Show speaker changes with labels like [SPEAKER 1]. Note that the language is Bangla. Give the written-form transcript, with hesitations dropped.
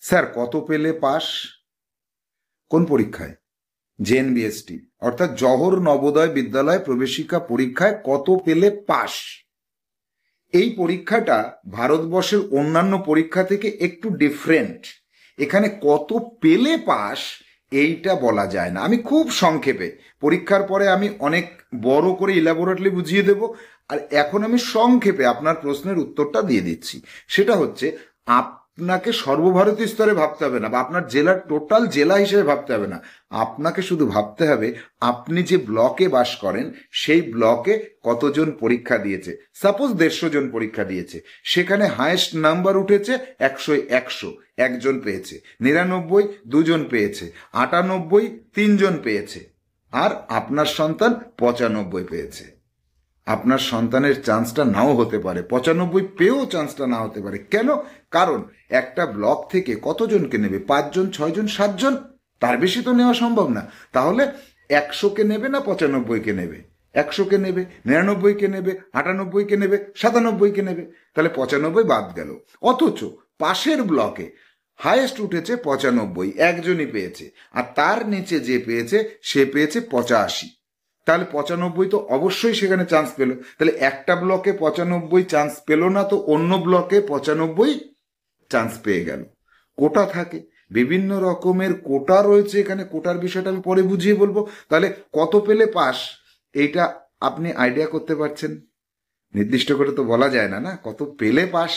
[SPEAKER 1] স্যার কত পেলে পাস? কোন পরীক্ষায়? জেএনবিএসটি অর্থাৎ জওহর নবোদয় বিদ্যালয় প্রবেশিকা পরীক্ষায় কত পেলে পাস। এই পরীক্ষাটা ভারতবর্ষের অন্যান্য পরীক্ষা থেকে একটু ডিফারেন্ট। এখানে কত পেলে পাস এইটা বলা যায় না। আমি খুব সংক্ষেপে, পরীক্ষার পরে আমি অনেক বড় করে ইলাবোরেটলি বুঝিয়ে দেব, আর এখন আমি সংক্ষেপে আপনার প্রশ্নের উত্তরটা দিয়ে দিচ্ছি। সেটা হচ্ছে, আপনাকে সর্বভারতীয় স্তরে ভাবতে হবে না, বা আপনার জেলার টোটাল জেলা হিসেবে ভাবতে হবে না। আপনাকে শুধু ভাবতে হবে আপনি যে ব্লকে বাস করেন সেই ব্লকে কতজন পরীক্ষা দিয়েছে। সাপোজ 150 জন পরীক্ষা দিয়েছে, সেখানে হায়েস্ট নাম্বার উঠেছে 100 একজন পেয়েছে, 99 2জন পেয়েছে, 98 3জন পেয়েছে, আর আপনার সন্তান 95 পেয়েছে। আপনার সন্তানের চান্সটা নাও হতে পারে, 95 পেয়েও চান্সটা না হতে পারে। কেন? কারণ একটা ব্লক থেকে কতজনকে নেবে? 5জন, 6জন, 7জন, তার বেশি তো নেওয়া সম্ভব না। তাহলে 100কে নেবে না 95কে নেবে? 100কে নেবে, 99কে নেবে, 98কে নেবে, 97কে নেবে। তাহলে 95 বাদ গেল। অথচ পাশের ব্লকে হায়েস্ট উঠেছে 95, একজনই পেয়েছে, আর তার নিচে যে পেয়েছে সে পেয়েছে 85। তাহলে 95 তো অবশ্যই সেখানে চান্স পেল। তাহলে একটা ব্লকে 95 চান্স পেল না, তো অন্য ব্লকে 95 চান্স পেয়ে গেল। কোটা থাকে, বিভিন্ন রকমের কোটা রয়েছে এখানে। কোটার বিষয়টা আমি পরে বুঝিয়ে বলবো। তাহলে কত পেলে পাস এইটা আপনি আইডিয়া করতে পারছেন। নির্দিষ্ট করে তো বলা যায় না, না কত পেলে পাস।